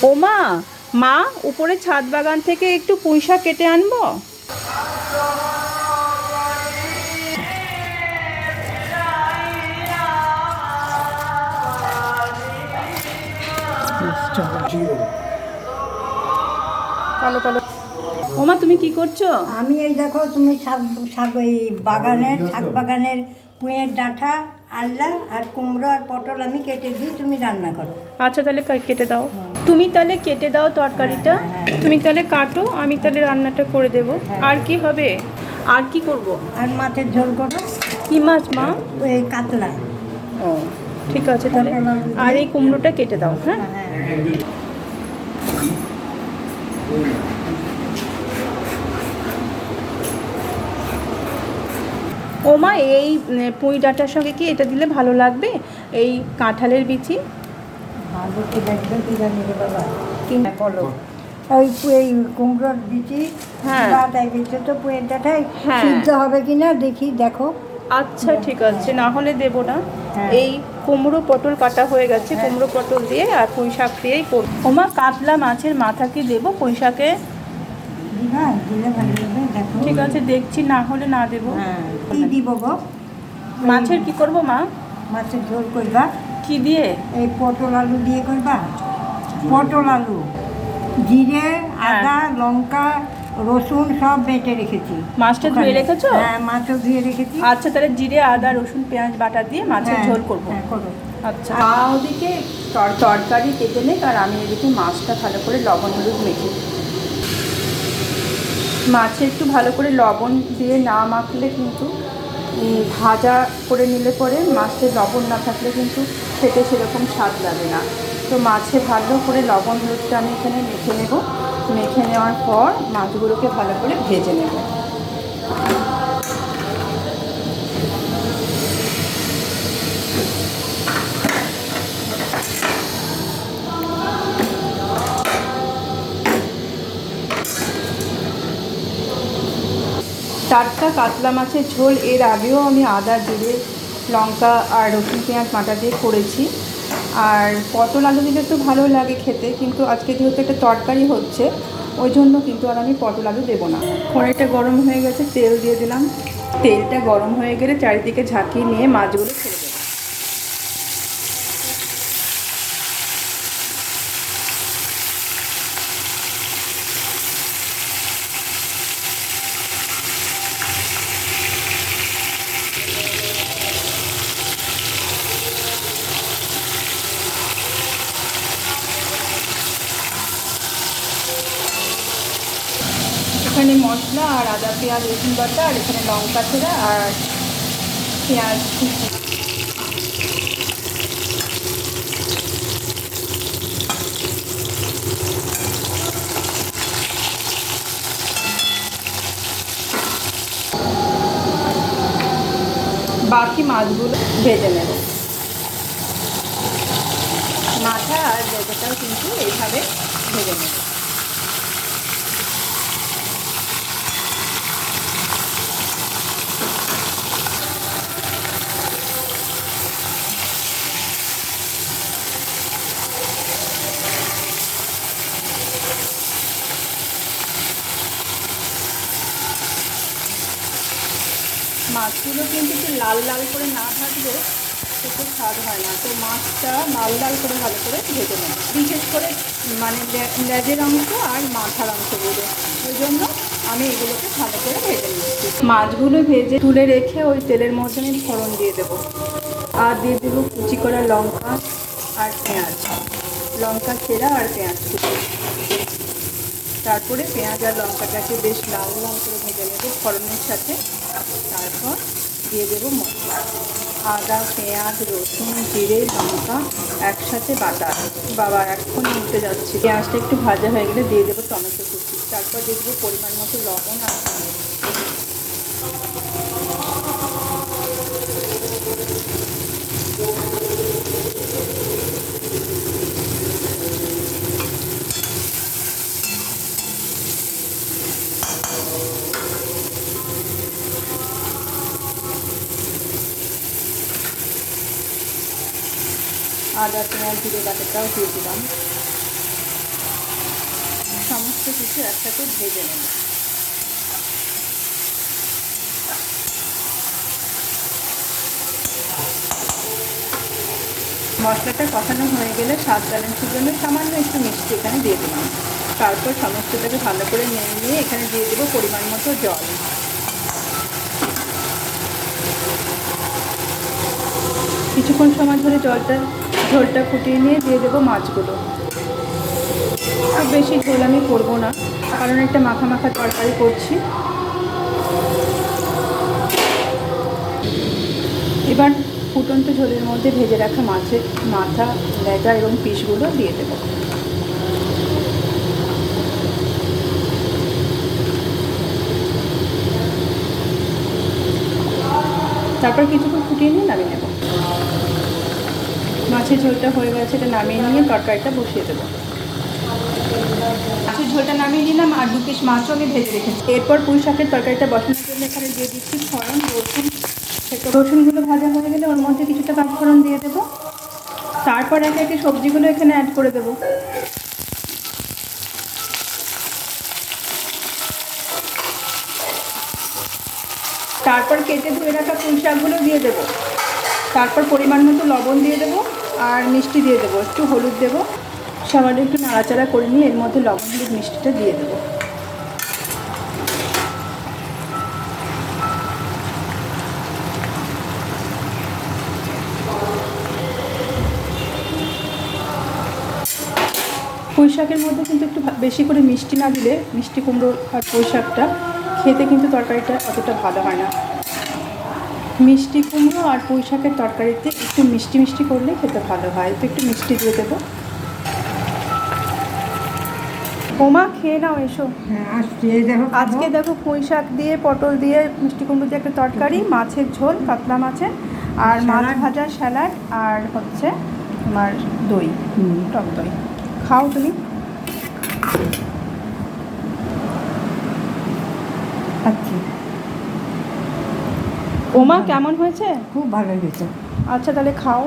ও মা, মা উপরে ছাদ বাগান থেকে একটু পুঁই শাক কেটে আনবো? কালো কালো। ও মা, তুমি কি করছো? আমি এই দেখো, তুমি শাক শাক এই বাগানের শাক বাগানের পুঁয়ের ডাঁটা, আললা আর কুমড়ো আর পটল আমি কেটে দিই, তুমি রান্না করো। আচ্ছা, তাহলে কেটে দাও। তুমি তাহলে কেটে দাও তরকারিটা। তুমি তাহলে কাটো, আমি তাহলে রান্নাটা করে দেবো। আর কি হবে? আর কি করব? আর মাছের ঝোল করো। কি মাছ মা? এই কাতলা। ও ঠিক আছে তাহলে। আর এই কুমড়োটা কেটে দাও। হ্যাঁ, ও মা, এই পুঁই ডাঁটার সঙ্গে কি এটা দিলে ভালো লাগবে? এই কাঁঠালের বিচি। ভালো কি লাগবে কি জানি রে বাবা, কি বলো? ওই এই কুমড়োর বিচি ডাঁটাই দিচ্ছে তো, পুঁয়ের ডাঁটাই সিদ্ধ হবে কিনা দেখি, দেখো। আচ্ছা ঠিক আছে, না হলে দেবো না। এই কুমড়ো পটল কাটা হয়ে গেছে, কুমড়ো পটল দিয়ে আর পুঁই শাক দিয়েই করব। ওমা, কাতলা মাছের মাথা কি দেবো পুঁই শাকে? দিলে ভালো লাগবে, দেখো। ঠিক আছে, দেখছি, না হলে না দেবো। কি দিব গো? মাছের কি করব মা? মাছের ঝোল করবা। কি দিয়ে? এই পটল আলু দিয়ে করবা। পটল আলু, জিরে, আদা, লঙ্কা, রসুন সব বেটে রেখেছি। মাছটা ধুয়ে রেখেছো? হ্যাঁ, মাছও ধুয়ে রেখেছি। আচ্ছা, তাহলে জিরে, আদা, রসুন, পেঁয়াজ বাটা দিয়ে মাছের ঝোল করবো। করো। আচ্ছা, মা ওদিকে তরকারি কেটে নেই, আর আমি এদিকে মাছটা ভালো করে লবণ হলুদ মেখে। মাছে একটু ভালো করে লবণ দিয়ে না মাখলে কিন্তু, ভাজা করে নিলে পরে মাছে লবণ না থাকলে কিন্তু খেতে সেরকম স্বাদ লাগে না। তো মাছে ভালো করে লবণ হলুদটা আমি এখানে মেখে নেব। মেখে নেওয়ার পর মাছগুলোকে ভালো করে ভেজে নেব। টাটকা কাতলা মাছের ঝোল এর আগেও আমি আদা, জিরে, লঙ্কা আর রসুন পেঁয়াজ বাটা দিয়ে করেছি। আর পটল আলু দিলে তো ভালো লাগে খেতে, কিন্তু আজকে যেহেতু একটা তরকারি হচ্ছে, ওই জন্য কিন্তু আর আমি পটল আলু দেবো না। কড়াইটা গরম হয়ে গেছে, তেল দিয়ে দিলাম। তেলটা গরম হয়ে গেলে চারিদিকে ঝাঁকিয়ে নিয়ে মাছগুলো ছেড়ে দেবো। এখানে মশলা আর আদা পেঁয়াজ রসুন বাটা, আর এখানে লঙ্কা ছেঁড়া আর পেঁয়াজ কুচি। বাকি মাছগুলো ভেজে নেব। মাথা আর লেজাটাও কিন্তু এইভাবে ভেজে নেব। মাছগুলো কিন্তু একটু লাল লাল করে না ভাজলে সেটা স্বাদ হয় না। তো মাছটা লাল লাল করে ভালো করে ভেজে নেব, বিশেষ করে মানে লেজের অংশ আর মাথার অংশগুলো। ওই জন্য আমি এগুলোকে ভালো করে ভেজে নিচ্ছি। মাছগুলো ভেজে তুলে রেখে ওই তেলের মধ্যে আমি ফোড়ন দিয়ে দেবো। আর দিয়ে দেবো কুচি করা লঙ্কা আর পেঁয়াজ, লঙ্কা ছেঁড়া আর পেঁয়াজ কুচি। তারপরে পেঁয়াজ আর লঙ্কাটাকে বেশ লাল লাল করে ভেজে নেব ফোড়নের সাথে। তারপর দিয়ে দেবো মশলা, আদা পেঁয়াজ রসুন জিরে লঙ্কা একসাথে বাটা। বাবা এখন উঠতে যাচ্ছে। পেঁয়াজটা একটু ভাজা হয়ে গেলে দিয়ে দেবো টমেটো কুচি। তারপর দিয়ে দেবো পরিমাণ মতো লবণ আর হলুদ। আদা পেঁয়াজ জিরে বাটাটাও দিয়ে দিলাম। কিছু একসাথে ভেজে নেব। মশলাটা কষানো হয়ে গেলে স্বাদ ব্যালেন্সের জন্য সামান্য একটু মিষ্টি এখানে দিয়ে দিলাম। তারপর সমস্তটাকে ভালো করে নেড়ে নিয়ে এখানে দিয়ে দেবো পরিমাণ মতো জল। কিছুক্ষণ সময় ধরে ঝোলটা ফুটিয়ে নিয়ে দিয়ে দেবো মাছগুলো। খুব বেশি ঝোল আমি করবো না, কারণ একটা মাখা মাখা তরকারি করছি। এবার ফুটন্ত ঝোলের মধ্যে ভেজে রাখা মাছের মাথা, লেজা এবং পিসগুলো দিয়ে দেবো। তারপর কিছুক্ষণ ফুটিয়ে নিয়ে নামিয়ে নেব। মাছের ঝোলটা হয়ে গেছে, এটা নামিয়ে নিয়ে তরকারিটা বসিয়ে দেবো। মাছের ঝোলটা নামিয়ে নিলাম আর 2 পিস মাছও আমি ভেজে রেখেছি। এরপর পুঁই শাকের তরকারিটা বসানোর জন্য এখানে দিয়ে দিচ্ছি ফোড়ন, রসুন। রসুনগুলো ভাজা হয়ে গেলে ওর মধ্যে কিছুটা পাঁচফোড়ন দিয়ে দেবো। তারপর একে একে সবজিগুলো এখানে অ্যাড করে দেবো। তারপর কেটে ধুয়ে রাখা পুঁই শাকগুলো দিয়ে দেবো। তারপর পরিমাণ মতো লবণ দিয়ে দেবো আর মিষ্টি দিয়ে দেবো, একটু হলুদ দেবো। সামান্য একটু নাড়াচাড়া করে নিয়ে এর মধ্যে লবণ হলুদ মিষ্টিটা দিয়ে দেবো। পুঁই শাকের মধ্যে কিন্তু একটু বেশি করে মিষ্টি না দিলে মিষ্টি কুমড়ো আর পুঁই শাকটা খেতে কিন্তু তরকারিটা অতটা ভালো হয় না। মিষ্টি কুমড়ো আর পুঁই শাকের তরকারিতে একটু মিষ্টি মিষ্টি করলে খেতে ভালো হয়, তো একটু মিষ্টি দিয়ে দেবো। ওমা খেয়ে নাও, এসো। আজকে দেখো পুঁই শাক দিয়ে, পটল দিয়ে, মিষ্টি কুমড়ো দিয়ে একটা তরকারি, মাছের ঝোল, কাতলা মাছের, আর মাছ ভাজা, স্যালাড, আর হচ্ছে তোমার দই, টক দই। খাও তুমি। আচ্ছা, ওমা কেমন হয়েছে? খুব ভালো হয়েছে। আচ্ছা তাহলে খাও।